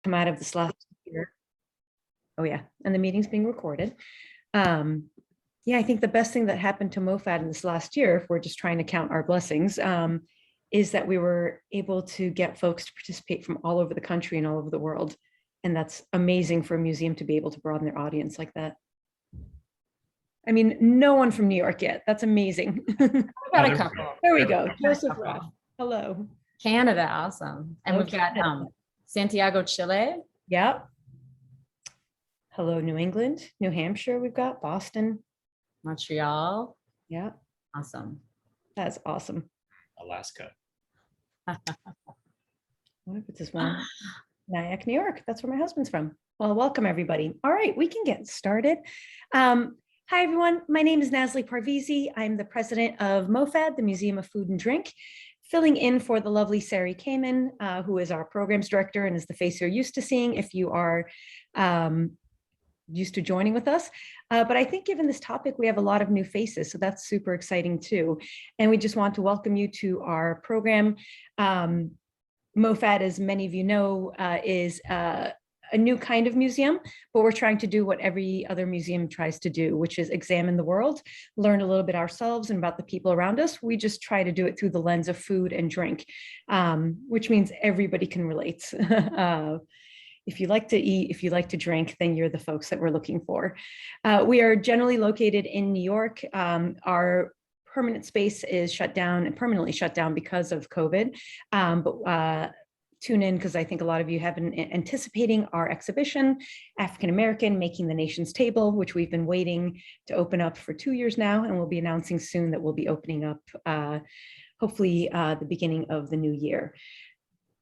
come out of this last year. Oh yeah, and the meeting's being recorded. Yeah, I think the best thing that happened to MOFAD in this last year, if we're just trying to count our blessings, is that we were able to get folks to participate from all over the country and all over the world. And that's amazing for a museum to be able to broaden their audience like that. I mean, no one from New York yet. That's amazing. We got a couple. There we go. Joseph Ruff. Hello. Canada, awesome. And we've got Santiago, Chile. Yep. Hello, New England, New Hampshire. We've got Boston. Montreal. Yeah. Awesome. That's awesome. Alaska. What if it's this one? Nyack, New York. That's where my husband's from. Well, welcome everybody. All right, we can get started. Hi, everyone. My name is Nazli Parvizi. I'm the president of MOFAD, the Museum of Food and Drink, filling in for the lovely Sari Kamen, who is our programs director and is the face you're used to seeing if you are used to joining with us. But I think given this topic, we have a lot of new faces, so that's super exciting too. And we just want to welcome you to our program. MOFAD, as many of you know, is a new kind of museum, but we're trying to do what every other museum tries to do, which is examine the world, learn a little bit ourselves and about the people around us. We just try to do it through the lens of food and drink, which means everybody can relate. If you like to eat, if you like to drink, then you're the folks that we're looking for. We are generally located in New York. Our permanent space is shut down and permanently shut down because of COVID. But tune in because I think a lot of you have been anticipating our exhibition, African American Making the Nation's Table, which we've been waiting to open up for 2 years now. And we'll be announcing soon that we'll be opening up hopefully the beginning of the new year.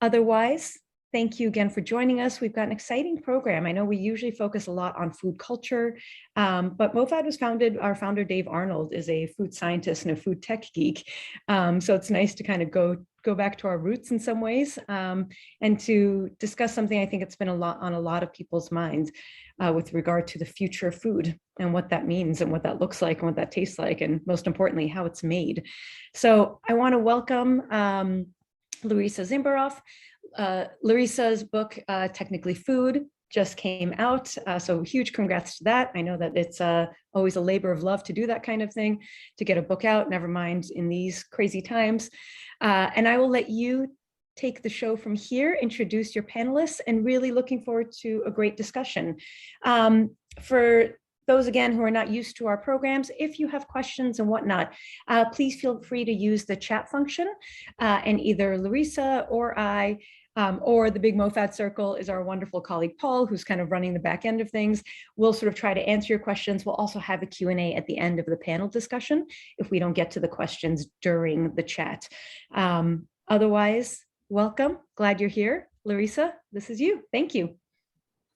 Otherwise, thank you again for joining us. We've got an exciting program. I know we usually focus a lot on food culture, but MOFAD was founded, our founder, Dave Arnold, is a food scientist and a food tech geek. So it's nice to kind of go back to our roots in some ways and to discuss something I think it's been on a lot of people's minds with regard to the future of food and what that means and what that looks like and what that tastes like, and most importantly, how it's made. So I want to welcome Larissa Zimberoff. Larissa's book, Technically Food, just came out. So huge congrats to that. I know that it's always a labor of love to do that kind of thing, to get a book out, never mind in these crazy times. And I will let you take the show from here, introduce your panelists, and really looking forward to a great discussion. For those, again, who are not used to our programs, if you have questions and whatnot, please feel free to use the chat function. And either Larissa or I, or the big MOFAD circle is our wonderful colleague, Paul, who's kind of running the back end of things. We'll sort of try to answer your questions. We'll also have a Q&A at the end of the panel discussion if we don't get to the questions during the chat. Otherwise, welcome. Glad you're here. Larissa, this is you. Thank you.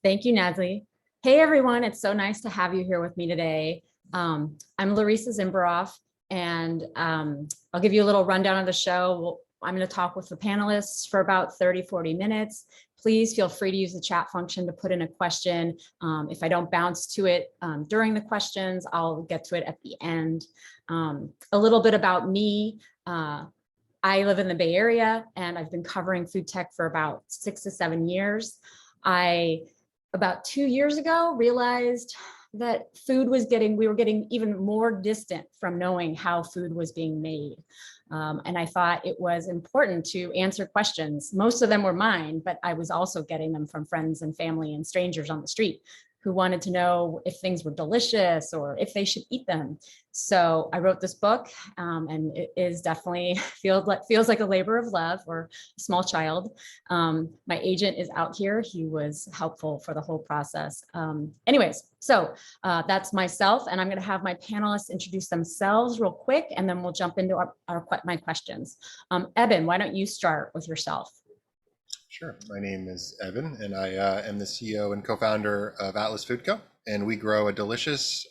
Thank you, Nazli. Hey, everyone. It's so nice to have you here with me today. I'm Larissa Zimberoff, and I'll give you a little rundown of the show. I'm going to talk with the panelists for about 30-40 minutes. Please feel free to use the chat function to put in a question. If I don't bounce to it during the questions, I'll get to it at the end. A little bit about me. I live in the Bay Area, and I've been covering food tech for about 6 to 7 years. About 2 years ago, realized that we were getting even more distant from knowing how food was being made. And I thought it was important to answer questions. Most of them were mine, but I was also getting them from friends and family and strangers on the street who wanted to know if things were delicious or if they should eat them. So I wrote this book, and it is definitely feels like a labor of love or a small child. My agent is out here. He was helpful for the whole process. Anyways, so that's myself, and I'm going to have my panelists introduce themselves real quick, and then we'll jump into my questions. Eben, why don't you start with yourself? Sure. My name is Evan, and I am the CEO and co-founder of Atlas Food Co. And we grow a delicious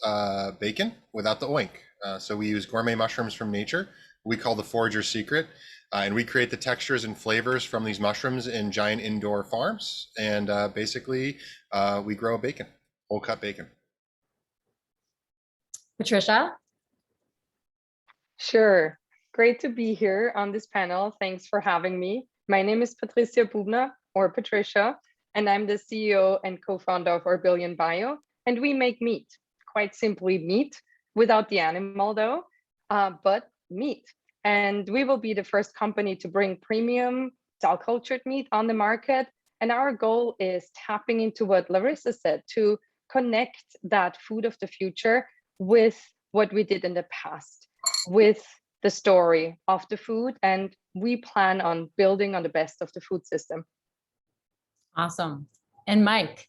bacon without the oink. So we use gourmet mushrooms from nature. We call the forager's secret. And we create the textures and flavors from these mushrooms in giant indoor farms. And basically, we grow bacon, whole cut bacon. Patricia? Sure. Great to be here on this panel. Thanks for having me. My name is Patricia Bubna, or Patricia. and I'm the CEO and co-founder of Orbillion Bio, and we make meat, quite simply meat, without the animal though, but meat. And we will be the first company to bring premium cell-cultured meat on the market. And our goal is tapping into what Larissa said, to connect that food of the future with what we did in the past, with the story of the food. And we plan on building on the best of the food system. Awesome. And Mike?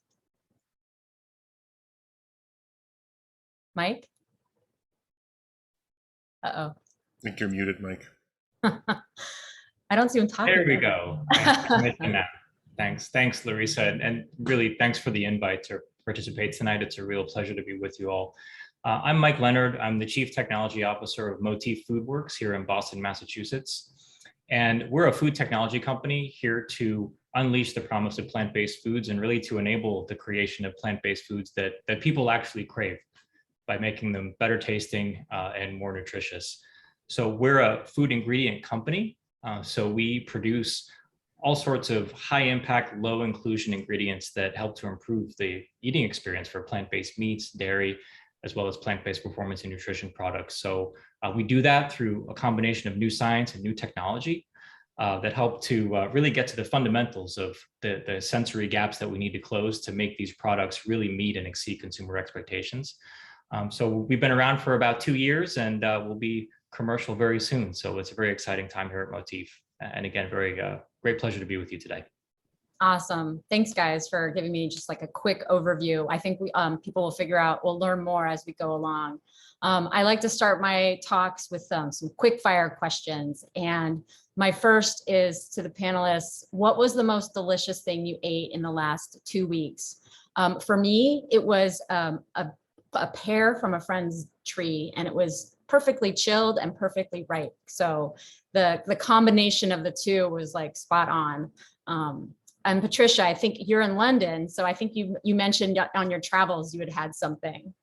Mike? Uh-oh. I think you're muted, Mike. I don't see him talking. There we go. Thanks, Larissa, and really thanks for the invite to participate tonight. It's a real pleasure to be with you all. I'm Mike Leonard. I'm the Chief Technology Officer of Motif Foodworks here in Boston, Massachusetts. And we're a food technology company here to unleash the promise of plant-based foods and really to enable the creation of plant-based foods that people actually crave by making them better tasting and more nutritious. So we're a food ingredient company. So we produce all sorts of high impact, low inclusion ingredients that help to improve the eating experience for plant-based meats, dairy, as well as plant-based performance and nutrition products. So we do that through a combination of new science and new technology that help to really get to the fundamentals of the sensory gaps that we need to close to make these products really meet and exceed consumer expectations. So we've been around for about 2 years, and we'll be commercial very soon. So it's a very exciting time here at Motif. And again, great pleasure to be with you today. Awesome. Thanks, guys, for giving me just like a quick overview. I think people will figure out, we'll learn more as we go along. I like to start my talks with some quick fire questions. And my first is to the panelists: what was the most delicious thing you ate in the last 2 weeks? For me, it was a pear from a friend's tree, and it was perfectly chilled and perfectly ripe. So the combination of the two was like spot on. And Patricia, I think you're in London, so I think you mentioned on your travels you had something.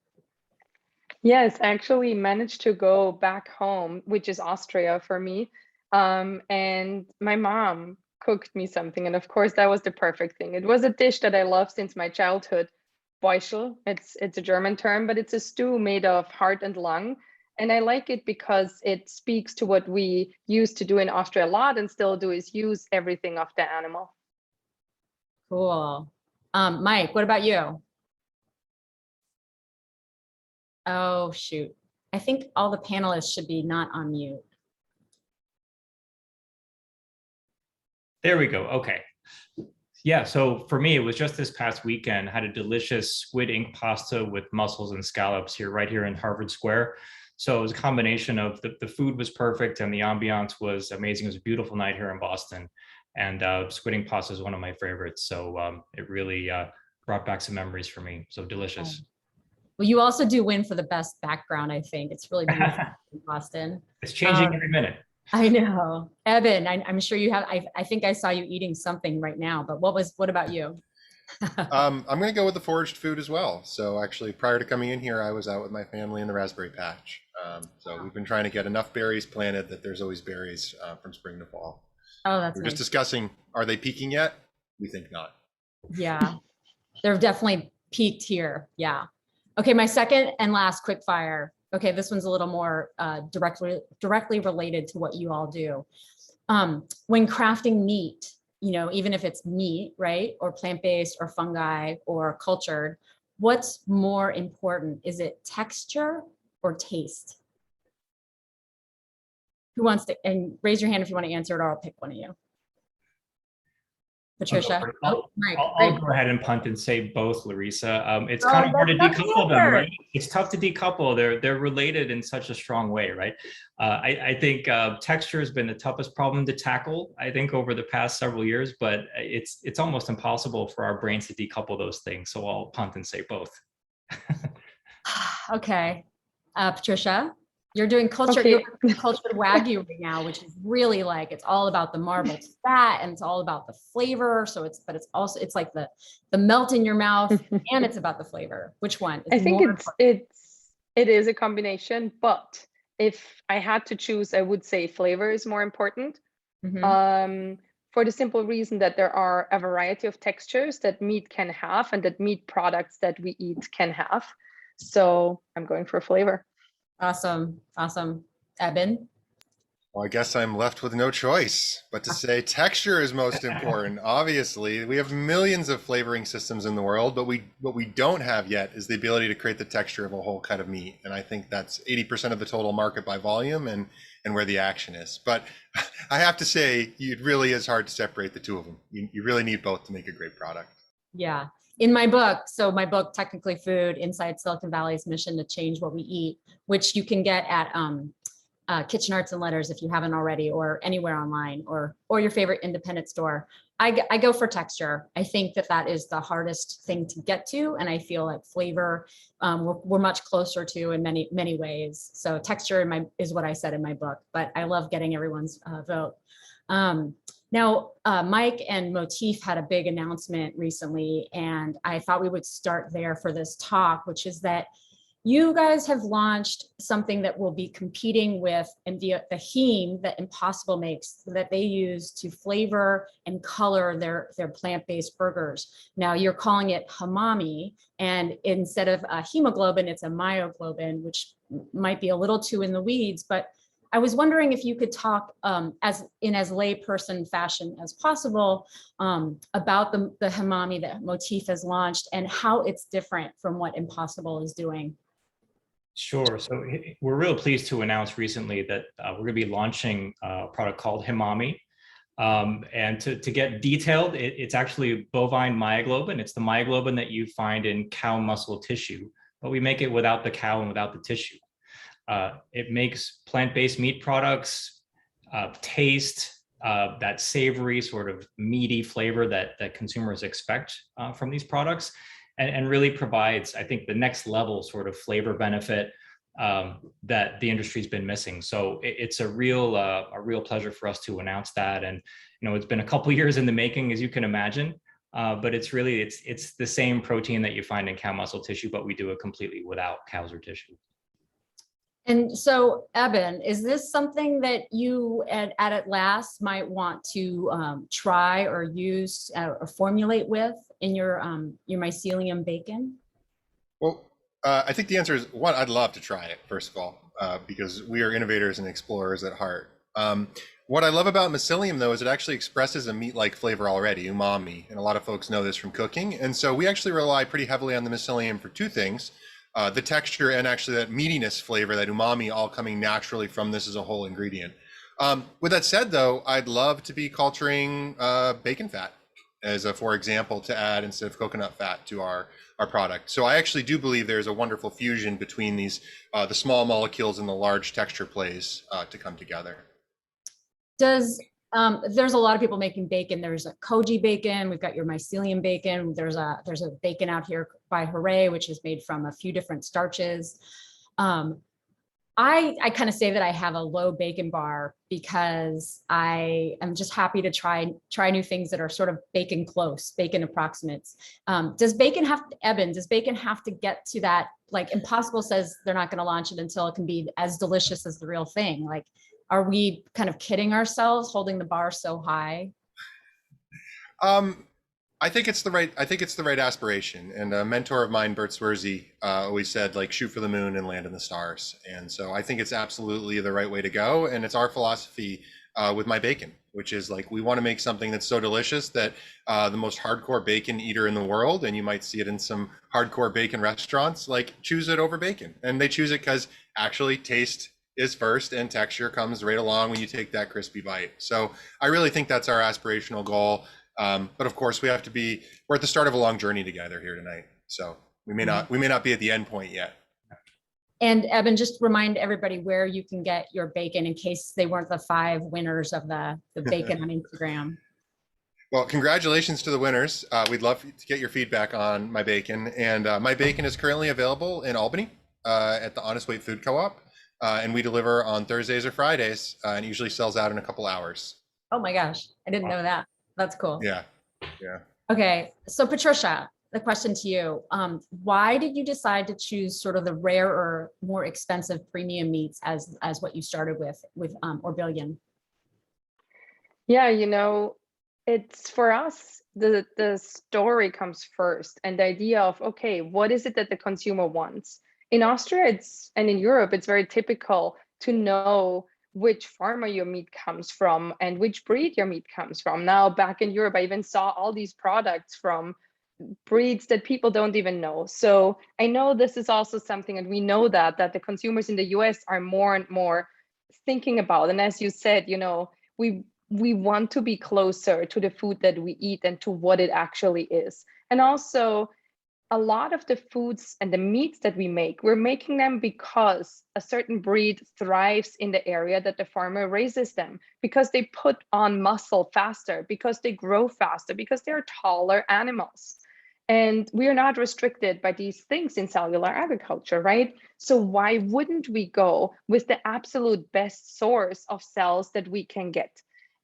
Yes, I actually managed to go back home, which is Austria for me. And my mom cooked me something. And of course, that was the perfect thing. It was a dish that I love since my childhood. Beuschel, it's a German term, but it's a stew made of heart and lung. And I like it because it speaks to what we used to do in Austria a lot and still do, is use everything of the animal. Cool. Mike, what about you? Oh, shoot. I think all the panelists should be not on mute. There we go. Okay. Yeah, so for me, it was just this past weekend. I had a delicious squid ink pasta with mussels and scallops right here in Harvard Square. So it was a combination of the food was perfect and the ambiance was amazing. It was a beautiful night here in Boston, and squid ink pasta is one of my favorites. So it really brought back some memories for me. So delicious. Well, you also do win for the best background, I think. It's really beautiful in Boston. It's changing every minute. I know. Evan, I'm sure you have, I think I saw you eating something right now, but what about you? I'm going to go with the foraged food as well. So actually, prior to coming in here, I was out with my family in the raspberry patch. So we've been trying to get enough berries planted that there's always berries from spring to fall. Oh, that's We're nice. just discussing, are they peaking yet? We think not. Yeah, they're definitely peaked here. Yeah. Okay, my second and last quick fire. Okay, this one's a little more directly related to what you all do. When crafting meat, even if it's meat, right, or plant-based or fungi or cultured, what's more important? Is it texture or taste? Who wants to, and raise your hand if you want to answer it, or I'll pick one of you. Patricia? Mike, I'll go ahead and punt and say both, Larissa. It's kind of hard to decouple them, right? It's tough to decouple. They're related in such a strong way, right? I think texture has been the toughest problem to tackle, I think, over the past several years, but it's almost impossible for our brains to decouple those things. So I'll punt and say both. Okay. Patricia? You're doing cultured wagyu right now, which is really like, it's all about the marbled fat and it's all about the flavor. So it's like the melt in your mouth and it's about the flavor. Which one? I think it is a combination, but if I had to choose, I would say flavor is more important. Mm-hmm. for the simple reason that there are a variety of textures that meat can have and that meat products that we eat can have. So I'm going for flavor. Awesome. Awesome. Eben? Well, I guess I'm left with no choice but to say texture is most important. Obviously, we have millions of flavoring systems in the world, but what we don't have yet is the ability to create the texture of a whole cut of meat. And I think that's 80% of the total market by volume and where the action is. But I have to say, it really is hard to separate the two of them. You really need both to make a great product. Yeah. In my book, so my book, Technically Food, Inside Silicon Valley's Mission to Change What We Eat, which you can get at Kitchen Arts and Letters if you haven't already, or anywhere online, or your favorite independent store. I go for texture. I think that is the hardest thing to get to, and I feel like flavor we're much closer to in many ways. So texture is what I said in my book, but I love getting everyone's vote. Now, Mike and Motif had a big announcement recently, and I thought we would start there for this talk, which is that you guys have launched something that will be competing with the heme that Impossible makes, that they use to flavor and color their plant-based burgers. Now you're calling it Himami, and instead of a hemoglobin, it's a myoglobin, which might be a little too in the weeds, but I was wondering if you could talk as layperson fashion as possible about the Himami that Motif has launched and how it's different from what Impossible is doing. Sure. So we're real pleased to announce recently that we're going to be launching a product called Himami. And to get detailed, it's actually bovine myoglobin. It's the myoglobin that you find in cow muscle tissue, but we make it without the cow and without the tissue. It makes plant-based meat products taste that savory, sort of meaty flavor that consumers expect from these products. And really provides, I think, the next level sort of flavor benefit that the industry's been missing. So it's a real pleasure for us to announce that. And it's been a couple years in the making, as you can imagine. But it's the same protein that you find in cow muscle tissue, but we do it completely without cows or tissue. And so, Eben, is this something that you at last might want to try or use or formulate with in your mycelium bacon? Well, I think the answer is one, I'd love to try it, first of all, because we are innovators and explorers at heart. What I love about mycelium, though, is it actually expresses a meat-like flavor already, umami, and a lot of folks know this from cooking. And so we actually rely pretty heavily on the mycelium for two things. The texture and actually that meatiness flavor, that umami, all coming naturally from this as a whole ingredient. With that said, though, I'd love to be culturing bacon fat as a, for example, to add instead of coconut fat to our product. So I actually do believe there's a wonderful fusion between these, the small molecules and the large texture plays to come together. There's a lot of people making bacon. There's a koji bacon. We've got your mycelium bacon. There's a bacon out here by Hooray, which is made from a few different starches. I kind of say that I have a low bacon bar because I am just happy to try new things that are sort of bacon close, bacon approximates. Does bacon have to get to that? Like Impossible says they're not going to launch it until it can be as delicious as the real thing. Like, are we kind of kidding ourselves, holding the bar so high? I think it's the right aspiration. And a mentor of mine, Bert Swersey, always said, like, shoot for the moon and land in the stars. And so I think it's absolutely the right way to go. And it's our philosophy with my bacon, which is like, we want to make something that's so delicious that the most hardcore bacon eater in the world, and you might see it in some hardcore bacon restaurants, like choose it over bacon. And they choose it because actually taste is first and texture comes right along when you take that crispy bite. So I really think that's our aspirational goal. But of course we're at the start of a long journey together here tonight. So we may not be at the end point yet. And Eben, just remind everybody where you can get your bacon in case they weren't the 5 winners of the bacon on Instagram. Well, congratulations to the winners. We'd love to get your feedback on my bacon. And my bacon is currently available in Albany at the Honest Weight Food Co-op. And we deliver on Thursdays or Fridays, and it usually sells out in a couple hours. Oh my gosh, I didn't know that. That's cool. Yeah. Okay, so Patricia, the question to you, why did you decide to choose sort of the rarer, more expensive premium meats as what you started with Orbillion? Yeah, It's for us, the story comes first, and the idea of, okay, what is it that the consumer wants? In Austria, and in Europe, it's very typical to know which farmer your meat comes from and which breed your meat comes from. Now, back in Europe, I even saw all these products from breeds that people don't even know. So I know this is also something, and we know that the consumers in the US are more and more thinking about. And as you said, we want to be closer to the food that we eat and to what it actually is. And also, a lot of the foods and the meats that we make, we're making them because a certain breed thrives in the area that the farmer raises them, because they put on muscle faster, because they grow faster, because they're taller animals. And we are not restricted by these things in cellular agriculture, right? So why wouldn't we go with the absolute best source of cells that we can get?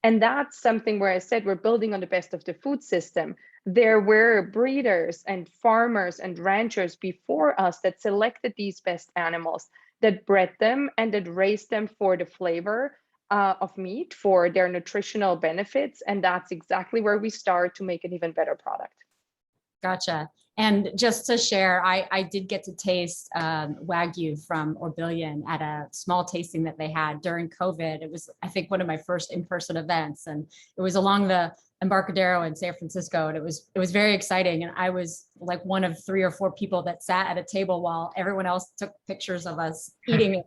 And that's something where I said we're building on the best of the food system. There were breeders and farmers and ranchers before us that selected these best animals, that bred them and that raised them for the flavor of meat, for their nutritional benefits. And that's exactly where we start to make an even better product. Gotcha. And just to share, I did get to taste wagyu from Orbillion at a small tasting that they had during COVID. It was, I think, one of my first in-person events, and it was along the Embarcadero in San Francisco, and it was very exciting. And I was like one of 3 or 4 people that sat at a table while everyone else took pictures of us eating it.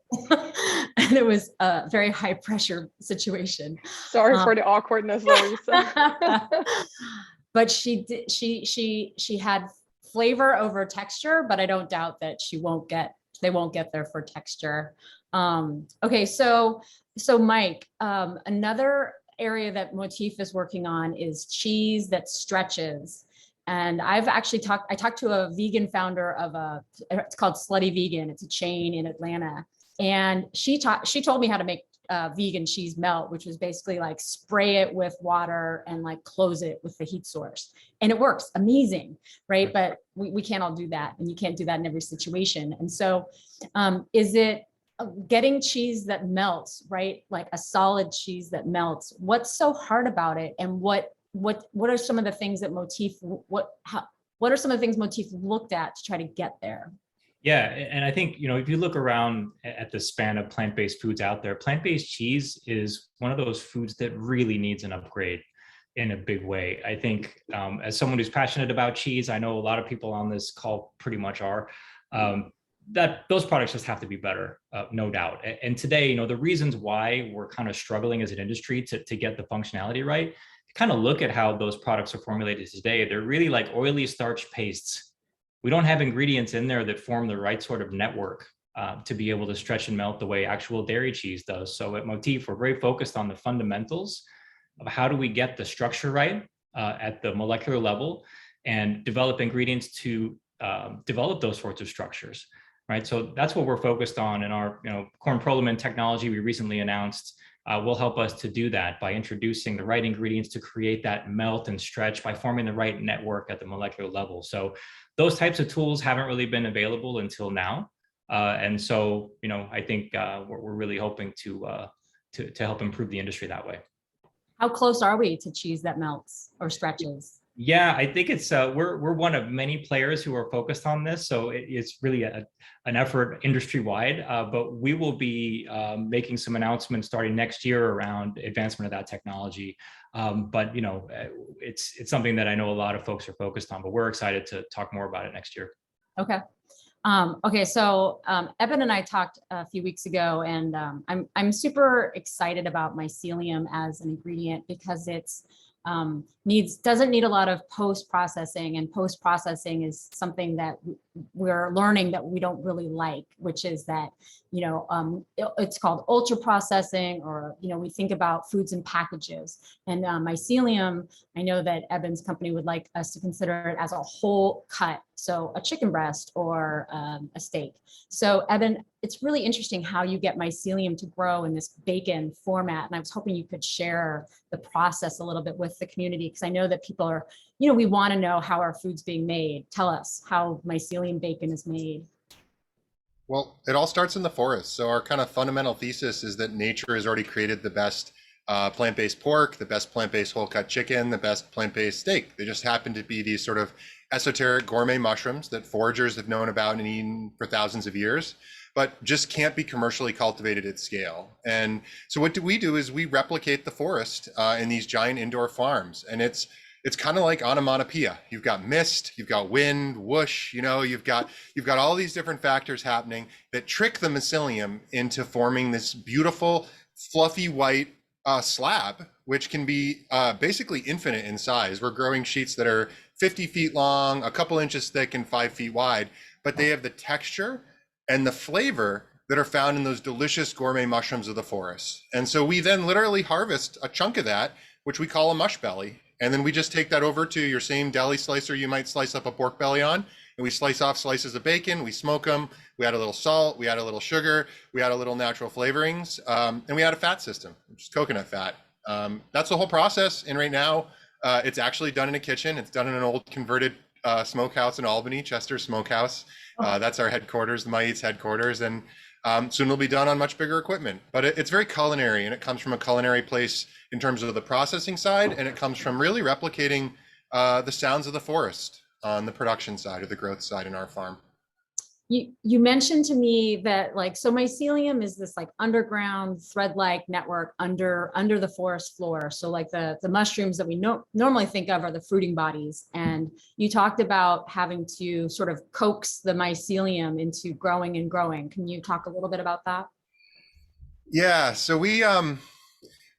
And it was a very high pressure situation. Sorry for the awkwardness, Larissa. But she had flavor over texture, but I don't doubt that they won't get there for texture. Okay, so Mike, another area that Motif is working on is cheese that stretches. And I've actually I talked to a vegan founder of it's called Slutty Vegan. It's a chain in Atlanta. And she told me how to make vegan cheese melt, which was basically like spray it with water and like close it with the heat source. And it works amazing, right? But we can't all do that. And you can't do that in every situation. And so is it getting cheese that melts, right? Like a solid cheese that melts. What's so hard about it? And what are some of the things that Motif, what are some of the things Motif looked at to try to get there? Yeah, and I think, if you look around at the span of plant-based foods out there, plant-based cheese is one of those foods that really needs an upgrade in a big way. I think as someone who's passionate about cheese, I know a lot of people on this call pretty much are, that those products just have to be better, no doubt. And today, the reasons why we're kind of struggling as an industry to get the functionality right, kind of look at how those products are formulated today. They're really like oily starch pastes. We don't have ingredients in there that form the right sort of network to be able to stretch and melt the way actual dairy cheese does. So at Motif, we're very focused on the fundamentals of how do we get the structure right at the molecular level and develop ingredients to develop those sorts of structures, right? So that's what we're focused on in our corn prolamin technology we recently announced will help us to do that by introducing the right ingredients to create that melt and stretch by forming the right network at the molecular level. So those types of tools haven't really been available until now. And so, I think we're really hoping to help improve the industry that way. How close are we to cheese that melts or stretches? Yeah, I think it's we're one of many players who are focused on this, so it's really an effort industry-wide. But we will be making some announcements starting next year around advancement of that technology. But it's something that I know a lot of folks are focused on. But we're excited to talk more about it next year. Okay. Okay, so Eben and I talked a few weeks ago, and I'm super excited about mycelium as an ingredient because it's doesn't need a lot of post-processing, and post-processing is something that we're learning that we don't really like, which is that, it's called ultra processing, or, we think about foods in packages. And mycelium, I know that Eben's company would like us to consider it as a whole cut. So a chicken breast or a steak. So Eben, it's really interesting how you get mycelium to grow in this bacon format. And I was hoping you could share the process a little bit with the community, because I know that people are, we want to know how our food's being made. Tell us how mycelium bacon is made. Well, it all starts in the forest. So our kind of fundamental thesis is that nature has already created the best plant-based pork, the best plant-based whole cut chicken, the best plant-based steak. They just happen to be these sort of esoteric gourmet mushrooms that foragers have known about and eaten for thousands of years, but just can't be commercially cultivated at scale. And so what we do is we replicate the forest in these giant indoor farms. And it's kind of like onomatopoeia. You've got mist, you've got wind, whoosh, you've got all these different factors happening that trick the mycelium into forming this beautiful, fluffy white slab, which can be basically infinite in size. We're growing sheets that are 50 feet long, a couple inches thick, and 5 feet wide, but they have the texture and the flavor that are found in those delicious gourmet mushrooms of the forest. And so we then literally harvest a chunk of that, which we call a mush belly. And then we just take that over to your same deli slicer you might slice up a pork belly on, and we slice off slices of bacon, we smoke them, we add a little salt, we add a little sugar, we add a little natural flavorings, and we add a fat system, which is coconut fat. That's the whole process. And right now, it's actually done in a kitchen. It's done in an old converted smokehouse in Albany, Chester Smokehouse. That's our headquarters, the My Eats headquarters. And soon it'll be done on much bigger equipment. But it's very culinary, and it comes from a culinary place in terms of the processing side, and it comes from really replicating the sounds of the forest on the production side or the growth side in our farm. You mentioned to me that so mycelium is this underground thread-like network under the forest floor. So the mushrooms that we normally think of are the fruiting bodies. And you talked about having to sort of coax the mycelium into growing and growing. Can you talk a little bit about that? Yeah, so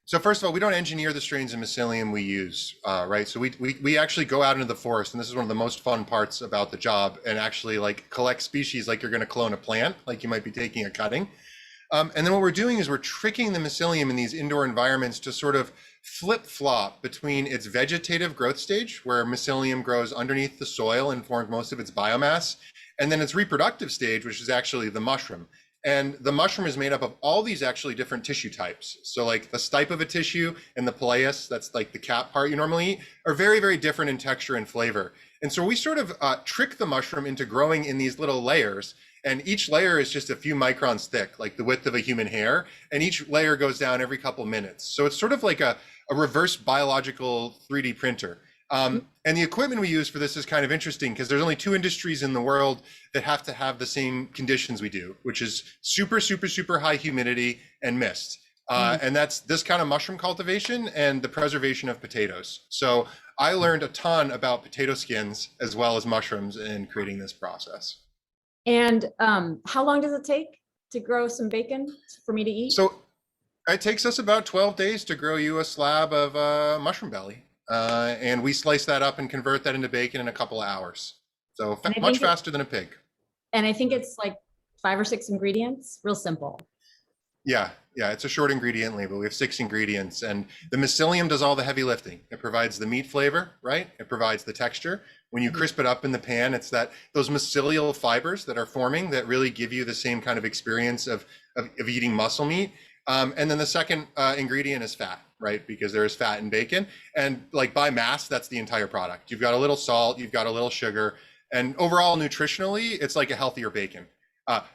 so first of all, we don't engineer the strains of mycelium we use, right? So we actually go out into the forest, and this is one of the most fun parts about the job, and actually collect species like you're going to clone a plant, like you might be taking a cutting. And then what we're doing is we're tricking the mycelium in these indoor environments to sort of flip-flop between its vegetative growth stage, where mycelium grows underneath the soil and forms most of its biomass, and then its reproductive stage, which is actually the mushroom. And the mushroom is made up of all these actually different tissue types. So the stipe of a tissue and the peleus, that's the cap part you normally eat, are very, very different in texture and flavor. And so we sort of trick the mushroom into growing in these little layers. And each layer is just a few microns thick, like the width of a human hair. And each layer goes down every couple minutes. So it's sort of like a reverse biological 3D printer. And the equipment we use for this is kind of interesting because there's only 2 industries in the world that have to have the same conditions we do, which is super, super, super high humidity and mist. And that's this kind of mushroom cultivation and the preservation of potatoes. So I learned a ton about potato skins as well as mushrooms in creating this process. And how long does it take to grow some bacon for me to eat? So it takes us about 12 days to grow you a slab of mushroom belly. And we slice that up and convert that into bacon in a couple of hours. So much faster than a pig. And I think it's 5 or 6 ingredients, real simple. Yeah, it's a short ingredient label. We have 6 ingredients, and the mycelium does all the heavy lifting. It provides the meat flavor, right? It provides the texture. When you crisp it up in the pan, it's those mycelial fibers that are forming that really give you the same kind of experience of eating muscle meat. And then the second ingredient is fat, right? Because there is fat in bacon. And by mass, that's the entire product. You've got a little salt, you've got a little sugar, and overall nutritionally, it's like a healthier bacon.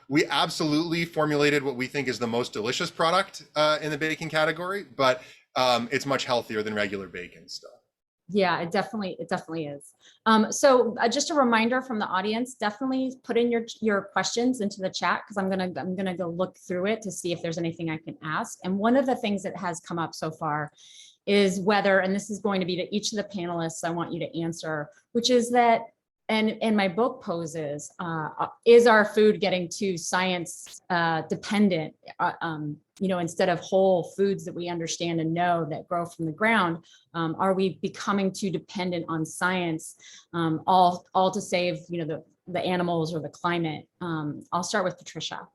We absolutely formulated what we think is the most delicious product in the bacon category, but it's much healthier than regular bacon still. Yeah, it definitely is. So just a reminder from the audience, definitely put in your questions into the chat because I'm gonna go look through it to see if there's anything I can ask. And one of the things that has come up so far is whether, and this is going to be to each of the panelists I want you to answer, which is that, and my book poses, is our food getting too science dependent? Instead of whole foods that we understand and know that grow from the ground, are we becoming too dependent on science, all to save the animals or the climate? I'll start with Patricia.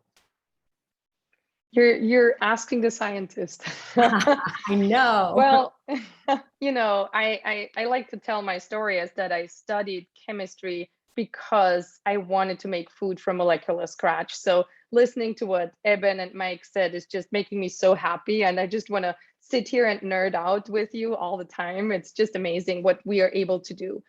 You're asking the scientist. I know. Well, I like to tell my story as that I studied chemistry because I wanted to make food from molecular scratch. So listening to what Eben and Mike said is just making me so happy. And I just want to sit here and nerd out with you all the time. It's just amazing what we are able to do.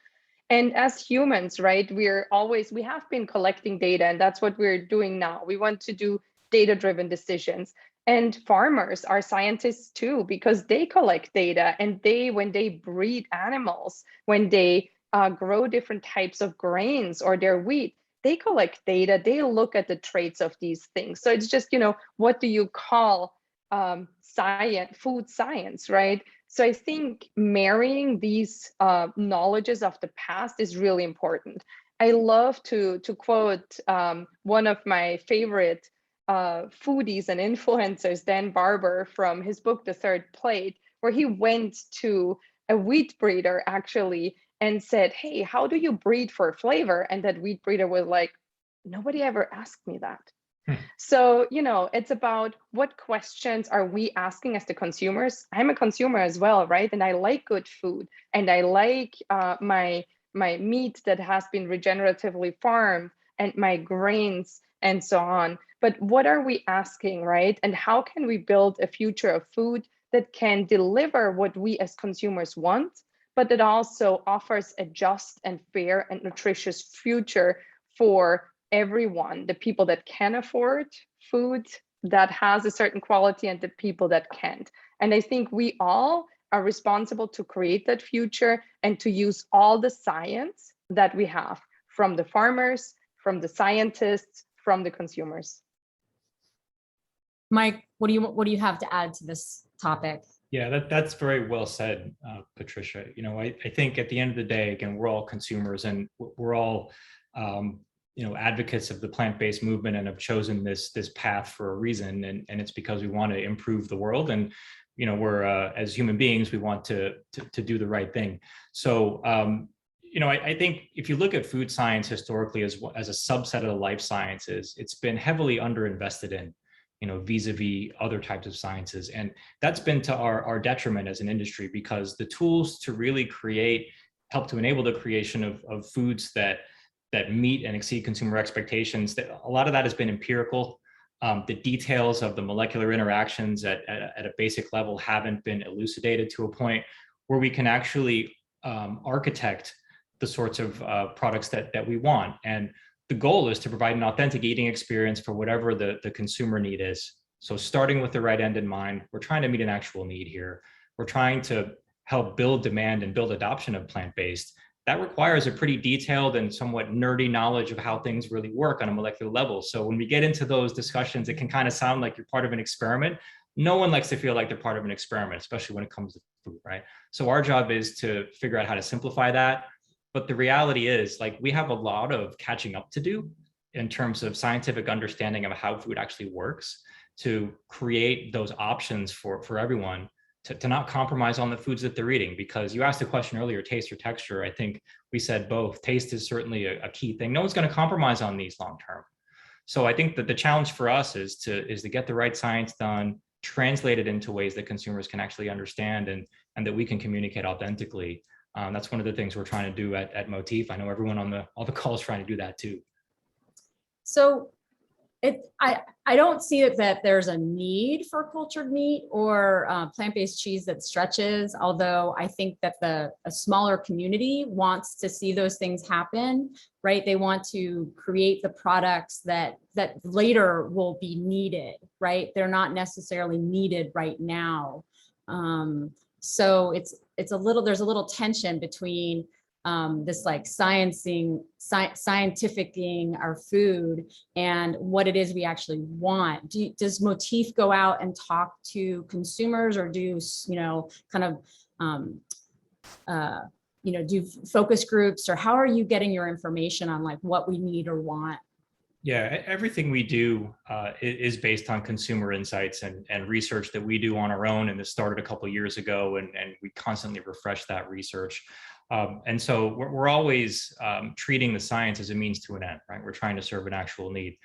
And as humans, right, we have been collecting data, and that's what we're doing now. We want to do data-driven decisions. And farmers are scientists too, because they collect data, and when they breed animals, when they grow different types of grains or their wheat, they collect data, they look at the traits of these things. So it's just, what do you call science, food science, right? So I think marrying these knowledges of the past is really important. I love to quote one of my favorite foodies and influencers, Dan Barber, from his book, The Third Plate, where he went to a wheat breeder actually and said, hey, how do you breed for flavor? And that wheat breeder was like, nobody ever asked me that. So, it's about what questions are we asking as the consumers? I'm a consumer as well, right? And I like good food, and I like my meat that has been regeneratively farmed, and my grains and so on. But what are we asking, right? And how can we build a future of food that can deliver what we as consumers want, but that also offers a just and fair and nutritious future for everyone, the people that can afford food that has a certain quality and the people that can't. And I think we all are responsible to create that future and to use all the science that we have from the farmers, from the scientists, from the consumers. Mike, what do you have to add to this topic? Yeah, that's very well said, Patricia. I think at the end of the day, again, we're all consumers, and we're all advocates of the plant-based movement, and have chosen this path for a reason, and it's because we want to improve the world, and we're as human beings, we want to do the right thing. So I think if you look at food science historically as a subset of the life sciences, it's been heavily underinvested in, vis-a-vis other types of sciences. And that's been to our detriment as an industry, because the tools to really help to enable the creation of foods that meet and exceed consumer expectations, that a lot of that has been empirical. The details of the molecular interactions at a basic level haven't been elucidated to a point where we can actually architect the sorts of products that we want. And the goal is to provide an authentic eating experience for whatever the consumer need is. So starting with the right end in mind, we're trying to meet an actual need here. We're trying to help build demand and build adoption of plant-based. That requires a pretty detailed and somewhat nerdy knowledge of how things really work on a molecular level. So when we get into those discussions, it can kind of sound like you're part of an experiment. No one likes to feel like they're part of an experiment, especially when it comes to food, right? So our job is to figure out how to simplify that. But the reality is, we have a lot of catching up to do in terms of scientific understanding of how food actually works, to create those options for everyone, to not compromise on the foods that they're eating. Because you asked the question earlier, taste or texture. I think we said both. Taste is certainly a key thing. No one's going to compromise on these long term. So I think that the challenge for us is to get the right science done, translate it into ways that consumers can actually understand, and that we can communicate authentically. That's one of the things we're trying to do at Motif. I know everyone on all the calls trying to do that too. So I don't see it that there's a need for cultured meat or plant-based cheese that stretches, although I think that a smaller community wants to see those things happen, right? They want to create the products that later will be needed, right? They're not necessarily needed right now. So there's a little tension between this scientificing our food and what it is we actually want. Does Motif go out and talk to consumers, or do do focus groups, or how are you getting your information on what we need or want? Yeah, everything we do is based on consumer insights and research that we do on our own. And this started a couple of years ago, and we constantly refresh that research. And so we're always treating the science as a means to an end, right? We're trying to serve an actual need.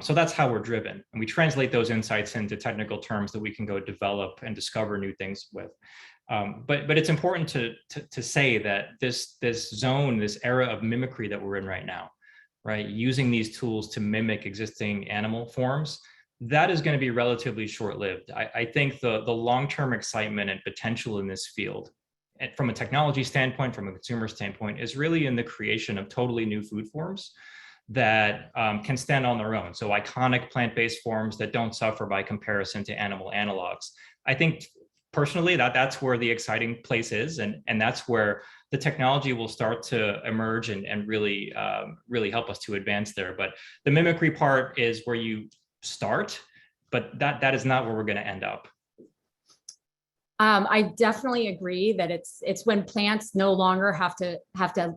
So that's how we're driven. And we translate those insights into technical terms that we can go develop and discover new things with. But it's important to say that this zone, this era of mimicry that we're in right now, right, using these tools to mimic existing animal forms, that is going to be relatively short-lived. I think the long-term excitement and potential in this field, from a technology standpoint, from a consumer standpoint, is really in the creation of totally new food forms that can stand on their own. So iconic plant-based forms that don't suffer by comparison to animal analogs. I think personally that's where the exciting place is, and that's where the technology will start to emerge and really really help us to advance there. But the mimicry part is where you start, but that is not where we're going to end up. I definitely agree that it's when plants no longer have to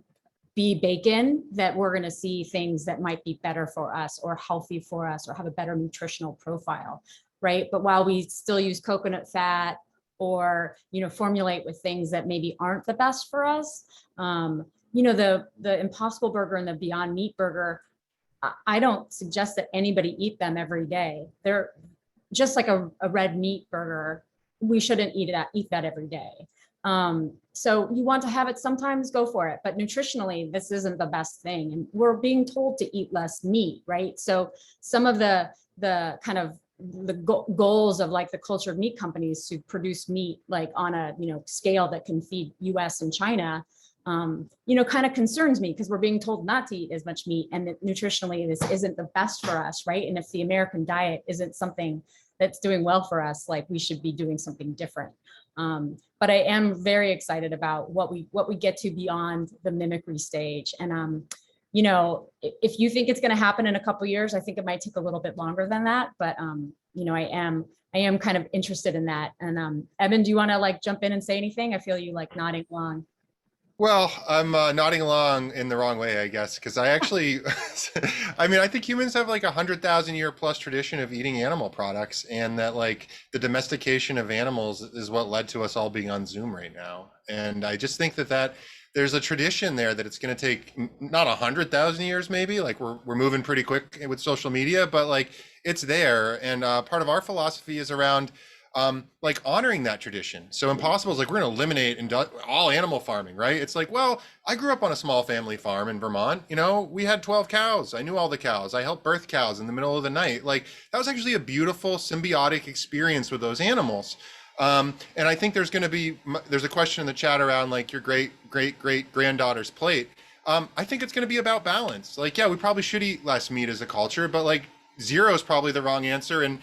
be bacon that we're going to see things that might be better for us or healthy for us or have a better nutritional profile, right? But while we still use coconut fat or, you know, formulate with things that maybe aren't the best for us, you know, the Impossible Burger and the Beyond Meat Burger, I don't suggest that anybody eat them every day. They're just like a red meat burger. We shouldn't eat that every day. So you want to have it sometimes, go for it. But nutritionally, this isn't the best thing. And we're being told to eat less meat, right? So some of the kind of the goals of like the cultured meat companies to produce meat like on a, you know, scale that can feed US and China, you know, kind of concerns me because we're being told not to eat as much meat, and that nutritionally this isn't the best for us, right? And if the American diet isn't something that's doing well for us, like we should be doing something different. But I am very excited about what we get to beyond the mimicry stage. And you know, if you think it's going to happen in a couple of years, I think it might take a little bit longer than that. But you know, I am kind of interested in that. And Evan, do you want to like jump in and say anything? I feel you like nodding along. Well, I'm nodding along in the wrong way, I guess, because I actually, I mean, I think humans have like 100,000-year plus tradition of eating animal products, and that like the domestication of animals is what led to us all being on Zoom right now. And I just think that there's a tradition there that it's going to take not 100,000 years, maybe, like we're moving pretty quick with social media, but like it's there. And part of our philosophy is around like honoring that tradition. So Impossible is like, we're going to eliminate all animal farming, right? It's like, well, I grew up on a small family farm in Vermont. You know, we had 12 cows. I knew all the cows. I helped birth cows in the middle of the night. Like that was actually a beautiful symbiotic experience with those animals. And I think there's a question in the chat around like your great granddaughter's plate. I think it's going to be about balance. Like, yeah, we probably should eat less meat as a culture, but like 0 is probably the wrong answer, and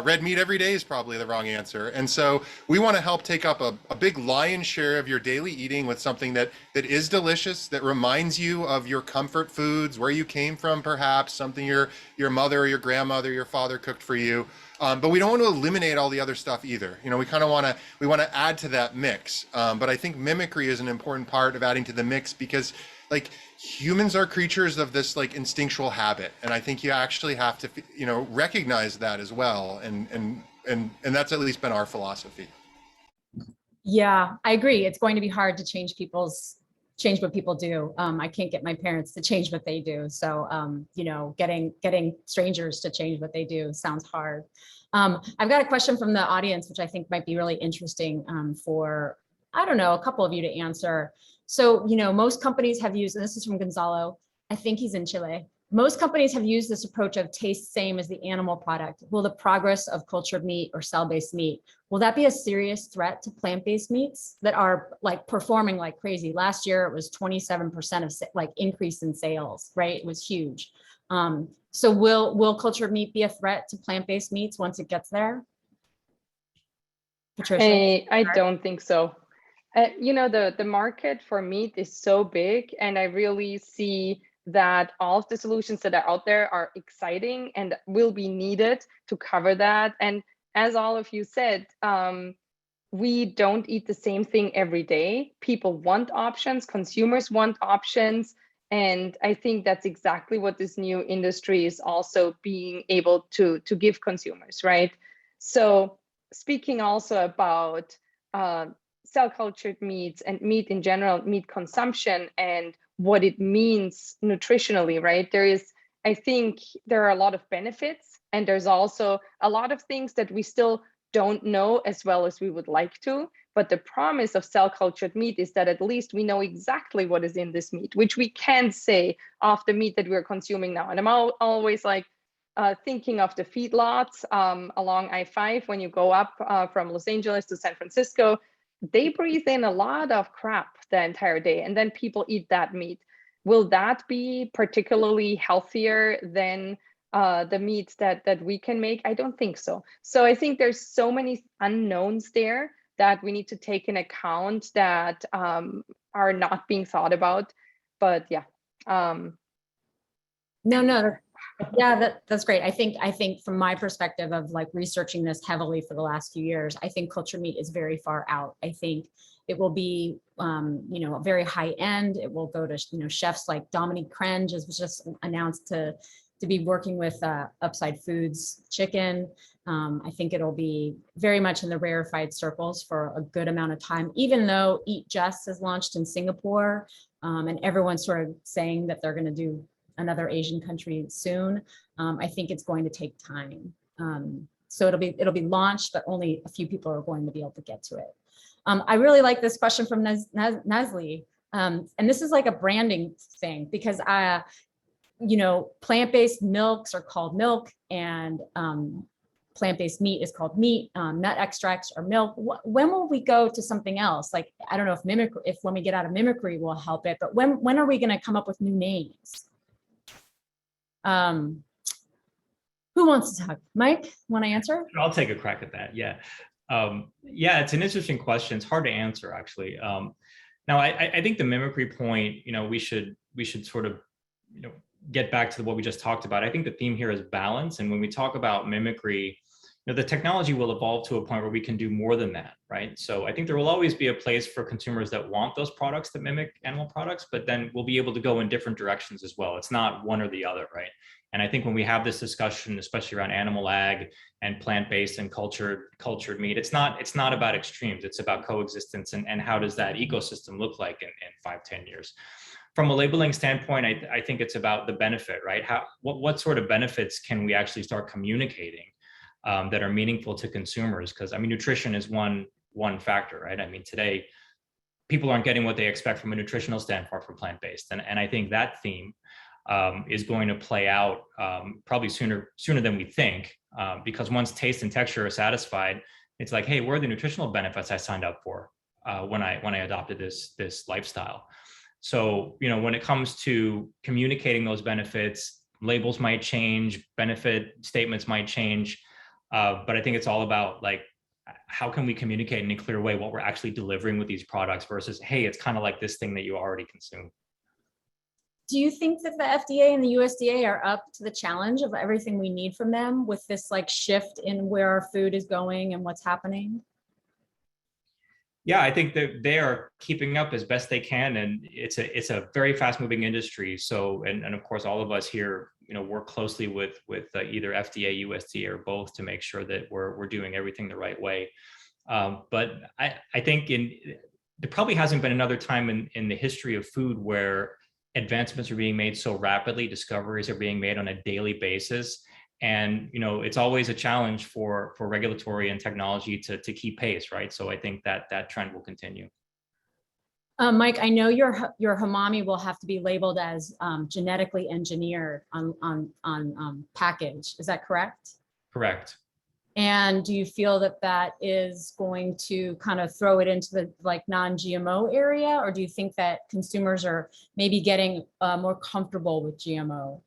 red meat every day is probably the wrong answer. And so we want to help take up a big lion's share of your daily eating with something that is delicious, that reminds you of your comfort foods, where you came from, perhaps something your mother or your grandmother, your father cooked for you. But we don't want to eliminate all the other stuff either. You know, we kind of want to add to that mix. But I think mimicry is an important part of adding to the mix, because like humans are creatures of this like instinctual habit, and I think you actually have to, you know, recognize that as well. And that's at least been our philosophy. Yeah, I agree. It's going to be hard to change what people do. I can't get my parents to change what they do. So, you know, getting strangers to change what they do sounds hard. I've got a question from the audience, which I think might be really interesting for, I don't know, a couple of you to answer. So, you know, most companies have used, and this is from Gonzalo, I think he's in Chile. Most companies have used this approach of taste same as the animal product. Will the progress of cultured meat or cell-based meat, will that be a serious threat to plant-based meats that are like performing like crazy? Last year, it was 27% of like increase in sales, right? It was huge. So will cultured meat be a threat to plant-based meats once it gets there? Patricia? I don't think so. You know, the market for meat is so big, and I really see that all of the solutions that are out there are exciting and will be needed to cover that. And as all of you said, we don't eat the same thing every day. People want options, consumers want options. And I think that's exactly what this new industry is also being able to give consumers, right? So speaking also about cell cultured meats and meat in general, meat consumption and what it means nutritionally, right? I think there are a lot of benefits, and there's also a lot of things that we still don't know as well as we would like to. But the promise of cell cultured meat is that at least we know exactly what is in this meat, which we can't say of the meat that we're consuming now. And I'm always like thinking of the feedlots along I-5 when you go up from Los Angeles to San Francisco. They breathe in a lot of crap the entire day, and then people eat that meat. Will that be particularly healthier than the meats that we can make? I don't think so. So I think there's so many unknowns there that we need to take in account that are not being thought about. But yeah. No, yeah, that's great. I think from my perspective of like researching this heavily for the last few years, I think culture meat is very far out. I think it will be, very high end. It will go to, chefs like Dominique Crenge was just announced to be working with Upside Foods chicken. I think it'll be very much in the rarefied circles for a good amount of time, even though Eat Just is launched in Singapore, and everyone's sort of saying that they're going to do another Asian country soon. I think it's going to take time. So it'll be launched, but only a few people are going to be able to get to it. I really like this question from Nazli. And this is like a branding thing because plant-based milks are called milk and plant-based meat is called meat, nut extracts are milk. When will we go to something else? Like, I don't know if when we get out of mimicry will help it, but when are we going to come up with new names? Who wants to talk? Mike, want to answer? I'll take a crack at that. Yeah. It's an interesting question. It's hard to answer actually. Now I think the mimicry point, we should sort of, get back to what we just talked about. I think the theme here is balance. And when we talk about mimicry, the technology will evolve to a point where we can do more than that, right? So I think there will always be a place for consumers that want those products that mimic animal products, but then we'll be able to go in different directions as well. It's not one or the other, right? And I think when we have this discussion, especially around animal ag and plant-based and cultured meat, it's not about extremes. It's about coexistence and how does that ecosystem look like in 5-10 years. From a labeling standpoint, I think it's about the benefit, right? What sort of benefits can we actually start communicating that are meaningful to consumers? Because nutrition is one factor, right? Today, people aren't getting what they expect from a nutritional standpoint for plant-based, and I think that theme is going to play out probably sooner than we think, because once taste and texture are satisfied, it's like, hey, where are the nutritional benefits I signed up for when I adopted this lifestyle? So, when it comes to communicating those benefits, labels might change, benefit statements might change, but I think it's all about like, how can we communicate in a clear way what we're actually delivering with these products versus, hey, it's kind of like this thing that you already consume. Do you think that the FDA and the USDA are up to the challenge of everything we need from them with this like shift in where our food is going and what's happening? Yeah, I think that they are keeping up as best they can, and it's a very fast-moving industry. So, and of course, all of us here, work closely with either FDA, USDA, or both to make sure that we're doing everything the right way. But I think there probably hasn't been another time in the history of food where advancements are being made so rapidly, discoveries are being made on a daily basis. And, it's always a challenge for regulatory and technology to keep pace, right? So I think that trend will continue. Mike, I know your Himami will have to be labeled as genetically engineered on package. Is that correct? Correct. And do you feel that is going to kind of throw it into the like non-GMO area, or do you think that consumers are maybe getting more comfortable with GMO?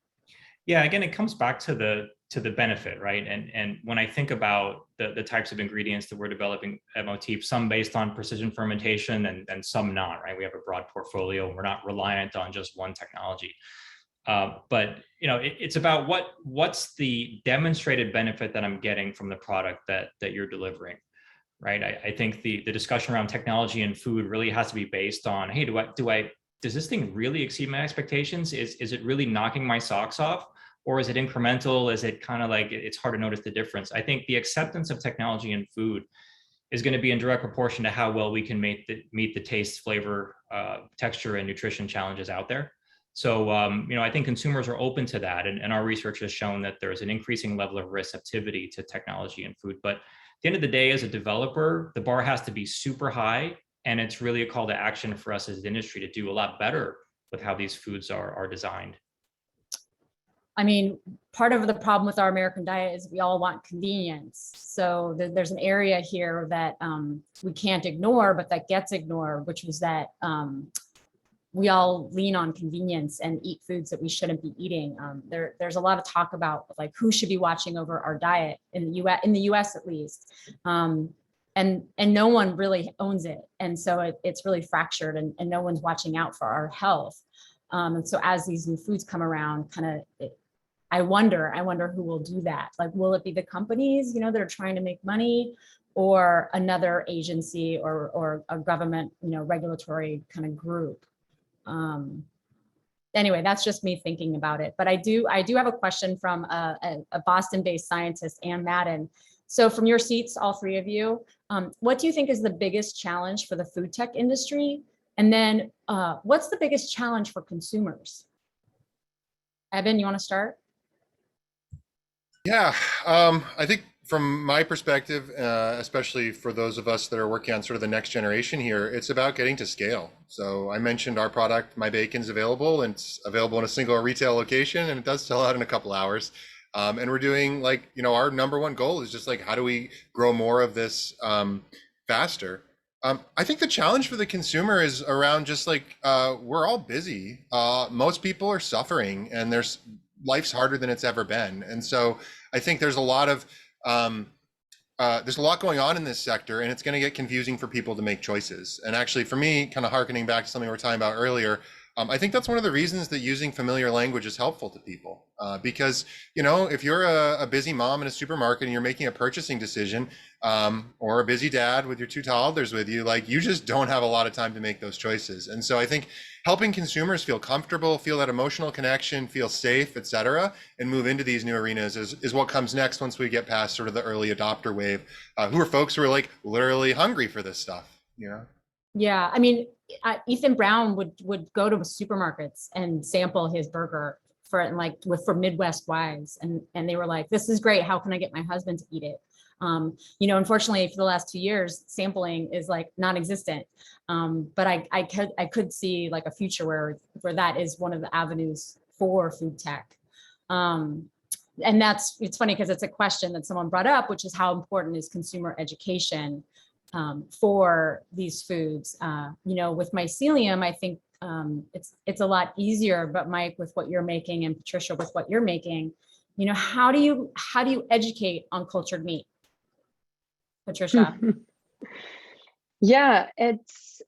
Yeah, again, it comes back to the benefit, right? And when I think about the types of ingredients that we're developing at Motif, some based on precision fermentation and some not, right? We have a broad portfolio and we're not reliant on just one technology. But it's about what's the demonstrated benefit that I'm getting from the product that you're delivering, right? I think the discussion around technology and food really has to be based on, hey, does this thing really exceed my expectations? Is it really knocking my socks off? Or is it incremental? Is it kind of like, it's hard to notice the difference? I think the acceptance of technology in food is going to be in direct proportion to how well we can meet the taste, flavor, texture, and nutrition challenges out there. So, I think consumers are open to that. And our research has shown that there's an increasing level of receptivity to technology in food. But at the end of the day, as a developer, the bar has to be super high. And it's really a call to action for us as an industry to do a lot better with how these foods are designed. Part of the problem with our American diet is we all want convenience. So there's an area here that we can't ignore, but that gets ignored, which was that we all lean on convenience and eat foods that we shouldn't be eating. There's a lot of talk about like who should be watching over our diet in the US at least. And no one really owns it. And so it's really fractured and no one's watching out for our health. And so as these new foods come around, I wonder who will do that. Like, will it be the companies, that are trying to make money, or another agency or a government, regulatory kind of group? Anyway, that's just me thinking about it. But I do have a question from a Boston-based scientist, Ann Madden. So from your seats, all three of you, what do you think is the biggest challenge for the food tech industry? And then what's the biggest challenge for consumers? Evan, you want to start? Yeah, I think from my perspective, especially for those of us that are working on sort of the next generation here, it's about getting to scale. So I mentioned our product, My Bacon's available, and it's available in a single retail location, and it does sell out in a couple hours. And we're doing our number one goal is just how do we grow more of this faster? I think the challenge for the consumer is around just we're all busy. Most people are suffering, and life's harder than it's ever been. And so I think there's a lot going on in this sector, and it's going to get confusing for people to make choices. And actually, for me, kind of harkening back to something we were talking about earlier, I think that's one of the reasons that using familiar language is helpful to people. Because, if you're a busy mom in a supermarket and you're making a purchasing decision, or a busy dad with your two toddlers with you, you just don't have a lot of time to make those choices. And so I think helping consumers feel comfortable, feel that emotional connection, feel safe, et cetera, and move into these new arenas is what comes next once we get past sort of the early adopter wave, who are folks who are literally hungry for this stuff, Yeah, I mean, Ethan Brown would go to supermarkets and sample his burger for Midwest wives, and they were like, "This is great. How can I get my husband to eat it?" Unfortunately, for the last 2 years, sampling is non-existent. But I could see a future where that is one of the avenues for food tech. And it's funny because it's a question that someone brought up, which is how important is consumer education for these foods. With mycelium, I think it's a lot easier. But Mike, with what you're making, and Patricia, with what you're making, how do you educate on cultured meat? Patricia. Yeah, it's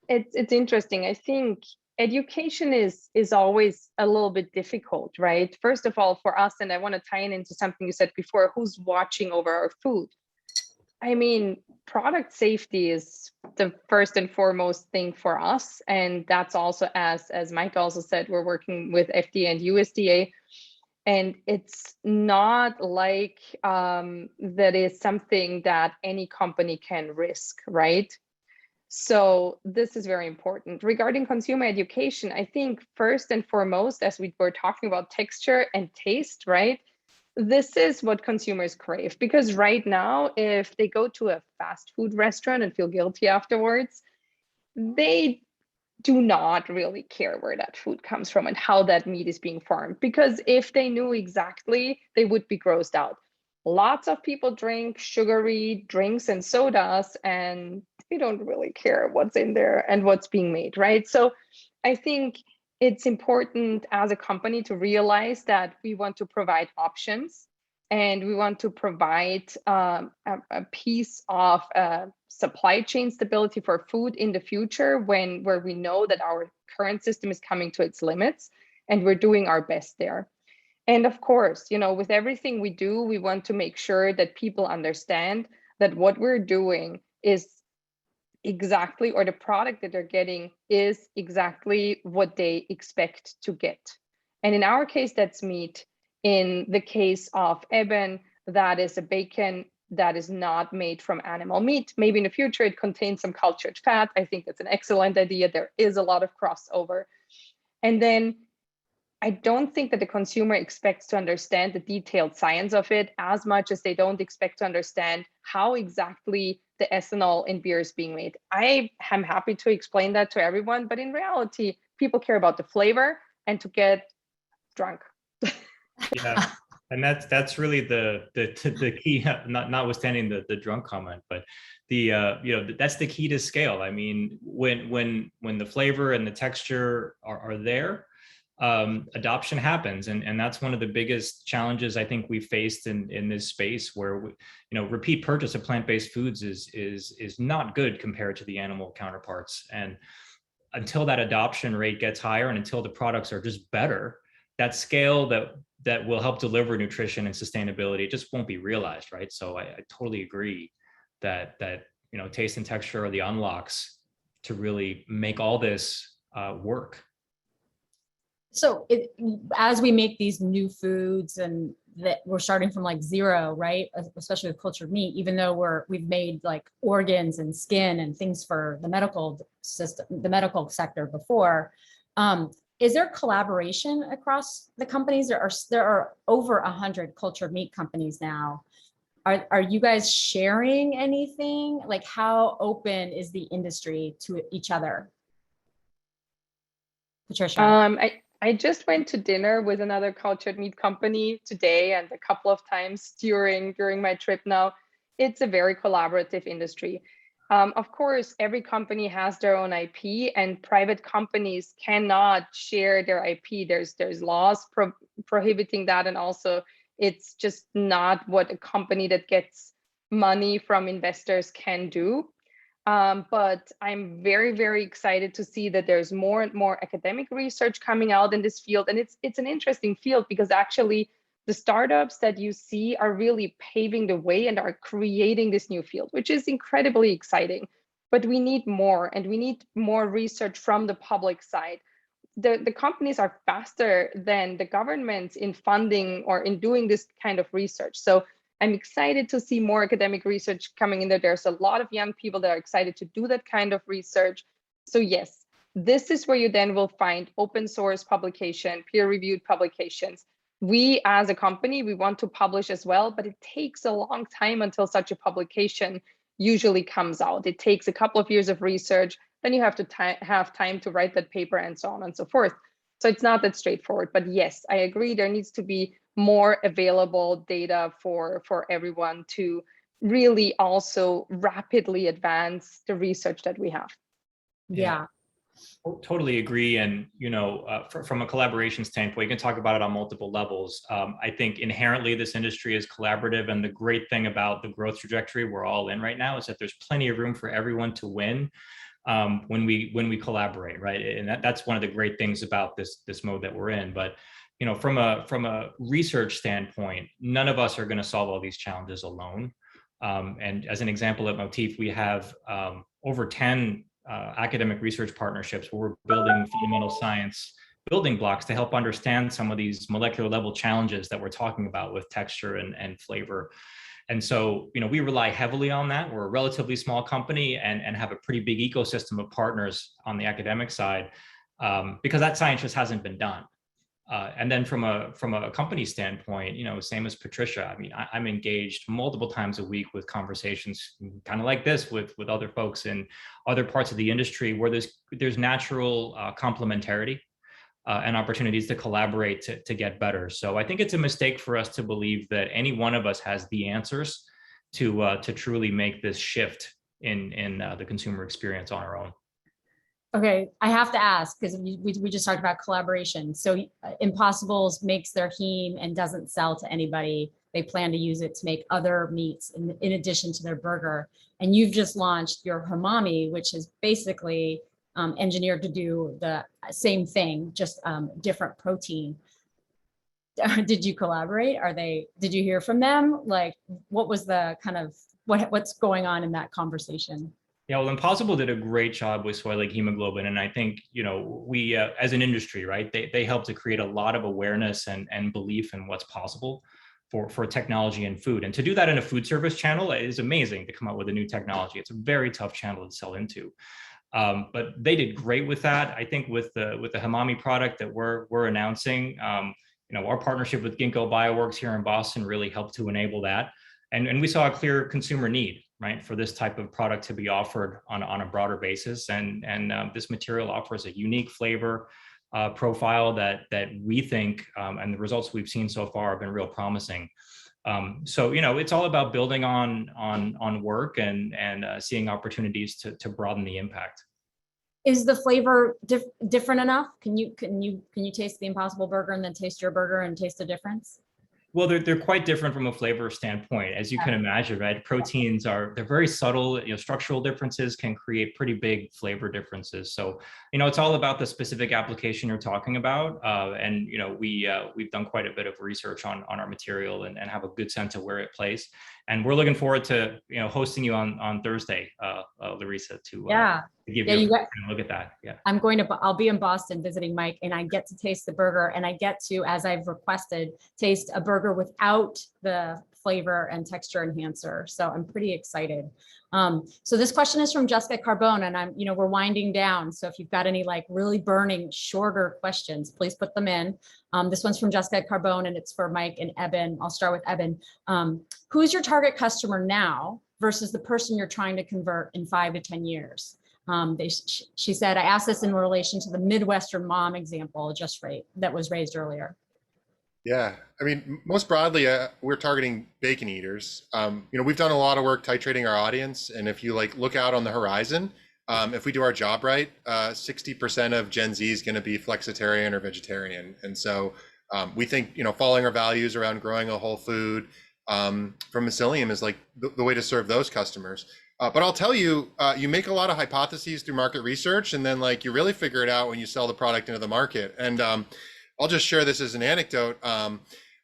interesting. I think education is always a little bit difficult, right? First of all, for us, and I want to tie in into something you said before, who's watching over our food? I mean, product safety is the first and foremost thing for us. And that's also, as Mike also said, we're working with FDA and USDA. And it's not that is something that any company can risk, right? So this is very important. Regarding consumer education, I think first and foremost, as we were talking about texture and taste, right? This is what consumers crave, because right now, if they go to a fast food restaurant and feel guilty afterwards, they do not really care where that food comes from and how that meat is being farmed, because if they knew exactly, they would be grossed out. Lots of people drink sugary drinks and sodas, and they don't really care what's in there and what's being made, right? So I think it's important as a company to realize that we want to provide options, and we want to provide a piece of supply chain stability for food in the future, where we know that our current system is coming to its limits, and we're doing our best there. And of course, with everything we do, we want to make sure that people understand that what we're doing is exactly, or the product that they're getting is exactly what they expect to get. And in our case, that's meat. In the case of Eben, that is a bacon that is not made from animal meat. Maybe in the future it contains some cultured fat. I think that's an excellent idea. There is a lot of crossover. And then I don't think that the consumer expects to understand the detailed science of it as much as they don't expect to understand how exactly the ethanol in beer is being made. I am happy to explain that to everyone, but in reality, people care about the flavor and to get drunk. Yeah. And that's really the key, notwithstanding the drunk comment, but that's the key to scale. I mean, when the flavor and the texture are there, adoption happens, and that's one of the biggest challenges I think we faced in this space, where repeat purchase of plant-based foods is not good compared to the animal counterparts. And until that adoption rate gets higher, and until the products are just better, that scale that will help deliver nutrition and sustainability, it just won't be realized, right? So I totally agree that taste and texture are the unlocks to really make all this work. So as we make these new foods, and that we're starting from like zero, right? Especially with cultured meat, even though we've made like organs and skin and things for the medical system, the medical sector before. Is there collaboration across the companies? There are over 100 cultured meat companies now. Are you guys sharing anything? Like, how open is the industry to each other? Patricia. I just went to dinner with another cultured meat company today, and a couple of times during my trip now. It's a very collaborative industry. Of course, every company has their own IP, and private companies cannot share their IP. There's laws prohibiting that, and also it's just not what a company that gets money from investors can do. But I'm very, very excited to see that there's more and more academic research coming out in this field, and it's an interesting field because actually the startups that you see are really paving the way and are creating this new field, which is incredibly exciting. But we need more, and we need more research from the public side. The companies are faster than the governments in funding or in doing this kind of research. So I'm excited to see more academic research coming in there. There's a lot of young people that are excited to do that kind of research. So yes, this is where you then will find open source publication, peer-reviewed publications. We as a company, we want to publish as well, but it takes a long time until such a publication usually comes out. It takes a couple of years of research, then you have to have time to write that paper and so on and so forth. So it's not that straightforward, but yes, I agree there needs to be more available data for everyone to really also rapidly advance the research that we have. Yeah. Totally agree. And, from a collaboration standpoint, you can talk about it on multiple levels. I think inherently this industry is collaborative. And the great thing about the growth trajectory we're all in right now is that there's plenty of room for everyone to win when we collaborate, right? And that's one of the great things about this mode that we're in. But, from a research standpoint, none of us are going to solve all these challenges alone. And as an example at Motif, we have over 10 academic research partnerships where we're building fundamental science building blocks to help understand some of these molecular level challenges that we're talking about with texture and flavor. And so, we rely heavily on that. We're a relatively small company and have a pretty big ecosystem of partners on the academic side because that science just hasn't been done. And then from a company standpoint, same as Patricia, I mean, I'm engaged multiple times a week with conversations kind of like this with other folks in other parts of the industry where there's natural complementarity and opportunities to collaborate to get better. So I think it's a mistake for us to believe that any one of us has the answers to truly make this shift in the consumer experience on our own. Okay, I have to ask because we just talked about collaboration. So Impossibles makes their heme and doesn't sell to anybody. They plan to use it to make other meats in addition to their burger. And you've just launched your Himami, which is basically engineered to do the same thing, just different protein. Did you collaborate? Did you hear from them? Like, what was the kind of what's going on in that conversation? Yeah, well, Impossible did a great job with soy like hemoglobin. And I think, we as an industry, right, they helped to create a lot of awareness and belief in what's possible for technology and food. And to do that in a food service channel is amazing to come up with a new technology. It's a very tough channel to sell into. But they did great with that. I think with the Himami product that we're announcing, our partnership with Ginkgo Bioworks here in Boston really helped to enable that. And we saw a clear consumer need, right, for this type of product to be offered on a broader basis. And this material offers a unique flavor profile that we think, and the results we've seen so far have been real promising. So, it's all about building on work and seeing opportunities to broaden the impact. Is the flavor different enough? Can you taste the Impossible Burger and then taste your burger and taste the difference? Well, they're quite different from a flavor standpoint, as you can imagine, right? Proteins they're very subtle. Structural differences can create pretty big flavor differences. So, it's all about the specific application you're talking about. And we've done quite a bit of research on our material and have a good sense of where it plays. And we're looking forward to hosting you on Thursday, Larissa, to give you a look at that. Yeah, I'll be in Boston visiting Mike, and I get to taste the burger, and I get to, as I've requested, taste a burger without the flavor and texture enhancer. So I'm pretty excited. So this question is from Jessica Carbone, and we're winding down. So if you've got any like really burning, shorter questions, please put them in. This one's from Jessica Carbone, and it's for Mike and Eben. I'll start with Eben. Who's your target customer now versus the person you're trying to convert in 5 to 10 years? She said, I asked this in relation to the Midwestern mom example that was raised earlier. Yeah, I mean, most broadly, we're targeting bacon eaters. We've done a lot of work titrating our audience, and if you look out on the horizon, if we do our job right, 60% of Gen Z is going to be flexitarian or vegetarian, and so we think following our values around growing a whole food from mycelium is the way to serve those customers. But I'll tell you, you make a lot of hypotheses through market research, and then you really figure it out when you sell the product into the market. And I'll just share this as an anecdote.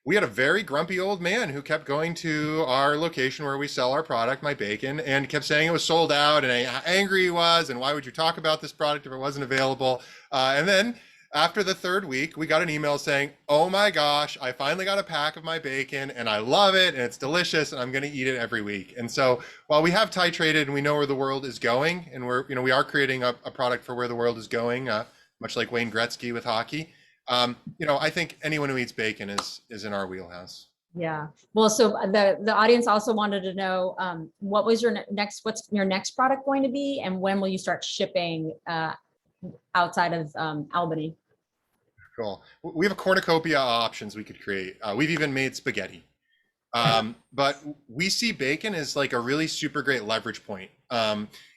We had a very grumpy old man who kept going to our location where we sell our product, My Bacon, and kept saying it was sold out and how angry he was, and why would you talk about this product if it wasn't available? And then after the 3rd week, we got an email saying, oh my gosh, I finally got a pack of My Bacon and I love it and it's delicious and I'm going to eat it every week. And so while we have titrated and we know where the world is going, and we are creating a product for where the world is going, much like Wayne Gretzky with hockey, I think anyone who eats bacon is in our wheelhouse. Yeah. Well, so the audience also wanted to know, what's your next product going to be, and when will you start shipping outside of Albany? Cool. We have a cornucopia of options we could create. We've even made spaghetti. But we see bacon as a really super great leverage point.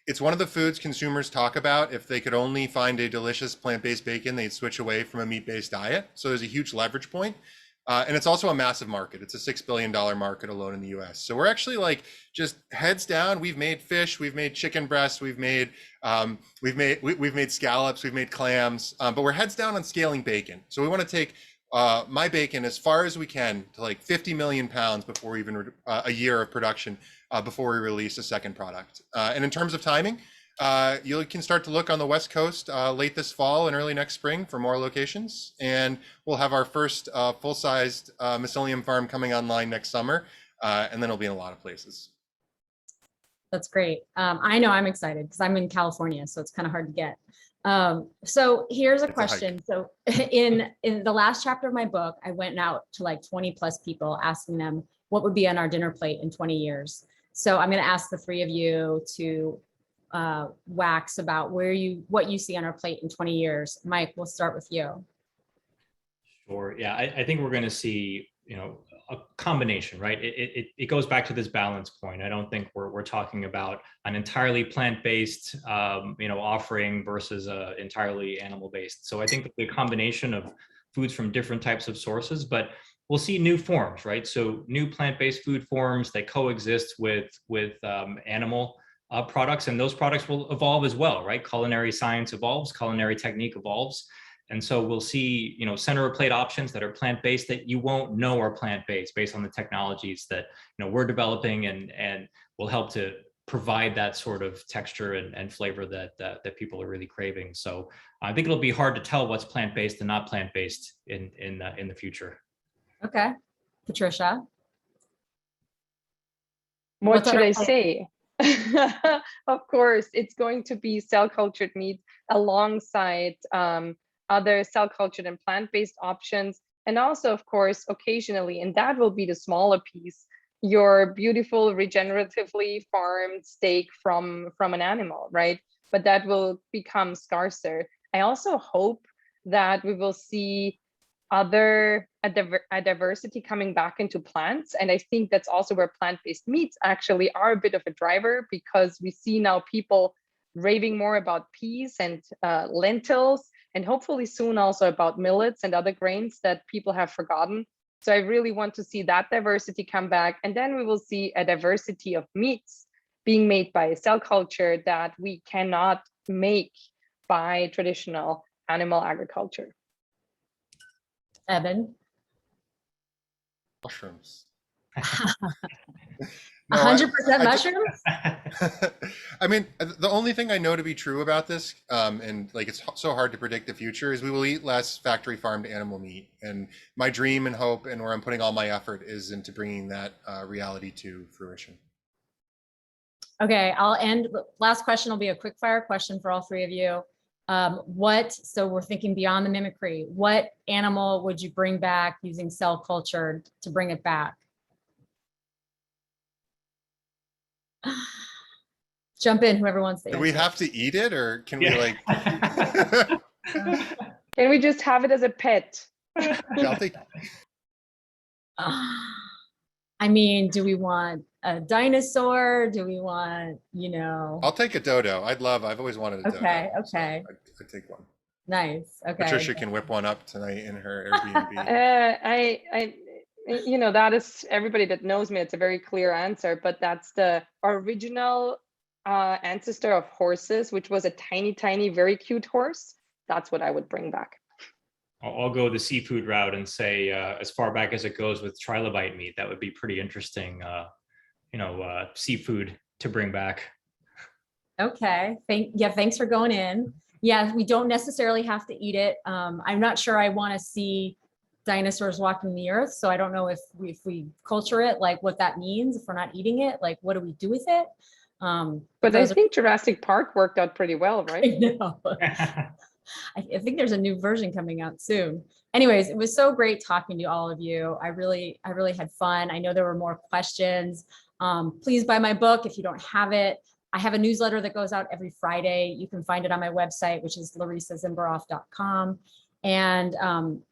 It's one of the foods consumers talk about. If they could only find a delicious plant-based bacon, they'd switch away from a meat-based diet. So there's a huge leverage point. And it's also a massive market. It's a $6 billion market alone in the US. So we're actually just heads down. We've made fish, we've made chicken breasts, we've made scallops, we've made clams, but we're heads down on scaling bacon. So we want to take My Bacon as far as we can to 50 million pounds before even a year of production before we release a second product. And in terms of timing, you can start to look on the West Coast late this fall and early next spring for more locations. And we'll have our first full-sized mycelium farm coming online next summer. And then it'll be in a lot of places. That's great. I know I'm excited because I'm in California, so it's kind of hard to get. So here's a question. So in the last chapter of my book, I went out to 20 plus people asking them what would be on our dinner plate in 20 years. So I'm going to ask the 3 of you to wax about what you see on our plate in 20 years. Mike, we'll start with you. Sure. Yeah, I think we're going to see, a combination, right? It goes back to this balance point. I don't think we're talking about an entirely plant-based, offering versus entirely animal-based. So I think the combination of foods from different types of sources, but we'll see new forms, right? So new plant-based food forms that coexist with animal products, and those products will evolve as well, right? Culinary science evolves, culinary technique evolves. And so we'll see, center of plate options that are plant-based that you won't know are plant-based based on the technologies that, we're developing and will help to provide that sort of texture and flavor that people are really craving. So I think it'll be hard to tell what's plant-based and not plant-based in the future. Okay. Patricia. What should I say? Of course, it's going to be cell-cultured meat alongside other cell-cultured and plant-based options. And also, of course, occasionally, and that will be the smaller piece, your beautiful regeneratively farmed steak from an animal, right? But that will become scarcer. I also hope that we will see a diversity coming back into plants. And I think that's also where plant-based meats actually are a bit of a driver, because we see now people raving more about peas and lentils, and hopefully soon also about millets and other grains that people have forgotten. So I really want to see that diversity come back. And then we will see a diversity of meats being made by cell culture that we cannot make by traditional animal agriculture. Evan? Mushrooms. 100% mushrooms? I mean, the only thing I know to be true about this, and like it's so hard to predict the future, is we will eat less factory farmed animal meat. And my dream and hope, and where I'm putting all my effort, is into bringing that reality to fruition. Okay, I'll end. Last question will be a quick fire question for all three of you. So we're thinking beyond the mimicry, what animal would you bring back using cell culture to bring it back? Jump in, whoever wants to answer. Do we have to eat it, or can we like? Can we just have it as a pet? I'll take. I mean, do we want a dinosaur? Do we want, I'll take a dodo. I've always wanted a dodo. Okay. So I'd take one. Nice. Okay. Patricia can whip one up tonight in her Airbnb. That is, everybody that knows me, it's a very clear answer, but that's the original ancestor of horses, which was a tiny, tiny, very cute horse. That's what I would bring back. I'll go the seafood route and say, as far back as it goes with trilobite meat, that would be pretty interesting, seafood to bring back. Okay. Thanks for going in. Yeah, we don't necessarily have to eat it. I'm not sure I want to see dinosaurs walking the earth. So I don't know if we culture it, like what that means. If we're not eating it, like what do we do with it? But I think Jurassic Park worked out pretty well, right? I know. I think there's a new version coming out soon. Anyways, it was so great talking to all of you. I really had fun. I know there were more questions. Please buy my book if you don't have it. I have a newsletter that goes out every Friday. You can find it on my website, which is larissazimberoff.com. And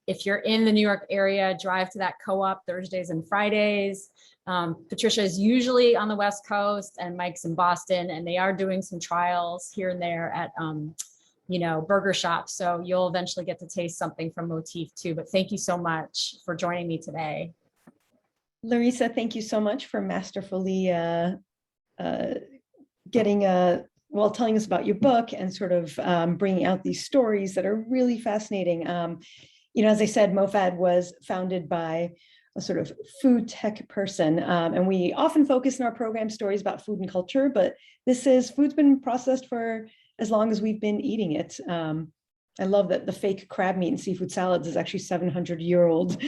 if you're in the New York area, drive to that co-op Thursdays and Fridays. Patricia is usually on the West Coast and Mike's in Boston, and they are doing some trials here and there at burger shops. So you'll eventually get to taste something from Motif too. But thank you so much for joining me today. Larissa, thank you so much for masterfully telling us about your book and sort of bringing out these stories that are really fascinating. As I said, MOFAD was founded by a sort of food tech person. And we often focus in our program stories about food and culture, but food's been processed for as long as we've been eating it. I love that the fake crab meat and seafood salads is actually 700-year-old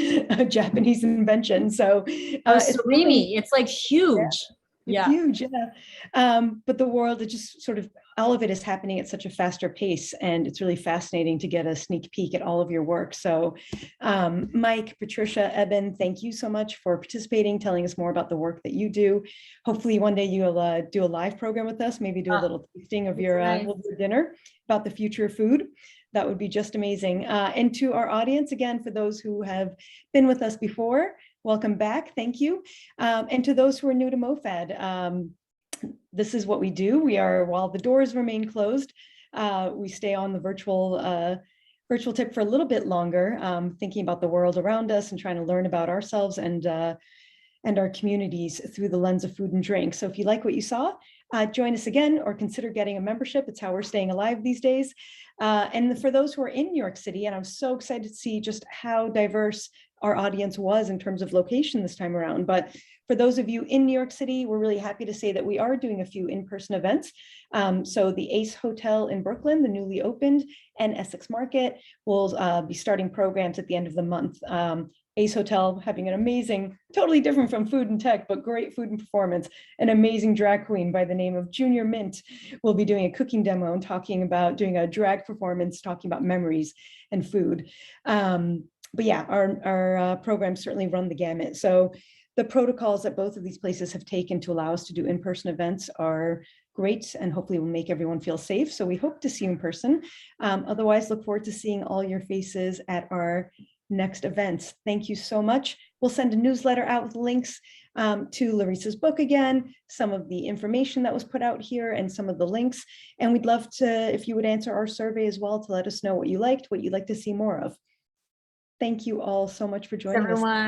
Japanese invention. So surimi, it's like huge. Yeah. Huge, yeah. But the world, it just sort of, all of it is happening at such a faster pace, and it's really fascinating to get a sneak peek at all of your work. So Mike, Patricia, Eben, thank you so much for participating, telling us more about the work that you do. Hopefully one day you'll do a live program with us, maybe do a little tasting of your dinner about the future of food. That would be just amazing. And to our audience, again, for those who have been with us before, welcome back. Thank you. And to those who are new to MOFAD, this is what we do. While the doors remain closed, we stay on the virtual tip for a little bit longer, thinking about the world around us and trying to learn about ourselves and our communities through the lens of food and drink. So if you like what you saw, join us again or consider getting a membership. It's how we're staying alive these days. And for those who are in New York City, and I'm so excited to see just how diverse our audience was in terms of location this time around. But for those of you in New York City, we're really happy to say that we are doing a few in-person events. So the Ace Hotel in Brooklyn, the newly opened, and Essex Market will be starting programs at the end of the month. Ace Hotel having an amazing, totally different from food and tech, but great food and performance. An amazing drag queen by the name of Junior Mint will be doing a cooking demo and doing a drag performance, talking about memories and food. But yeah, our programs certainly run the gamut. So the protocols that both of these places have taken to allow us to do in-person events are great, and hopefully will make everyone feel safe. So we hope to see you in person. Otherwise, look forward to seeing all your faces at our next events. Thank you so much. We'll send a newsletter out with links to Larissa's book again, some of the information that was put out here, and some of the links. And we'd love to, if you would answer our survey as well, to let us know what you liked, what you'd like to see more of. Thank you all so much for joining us. Everyone.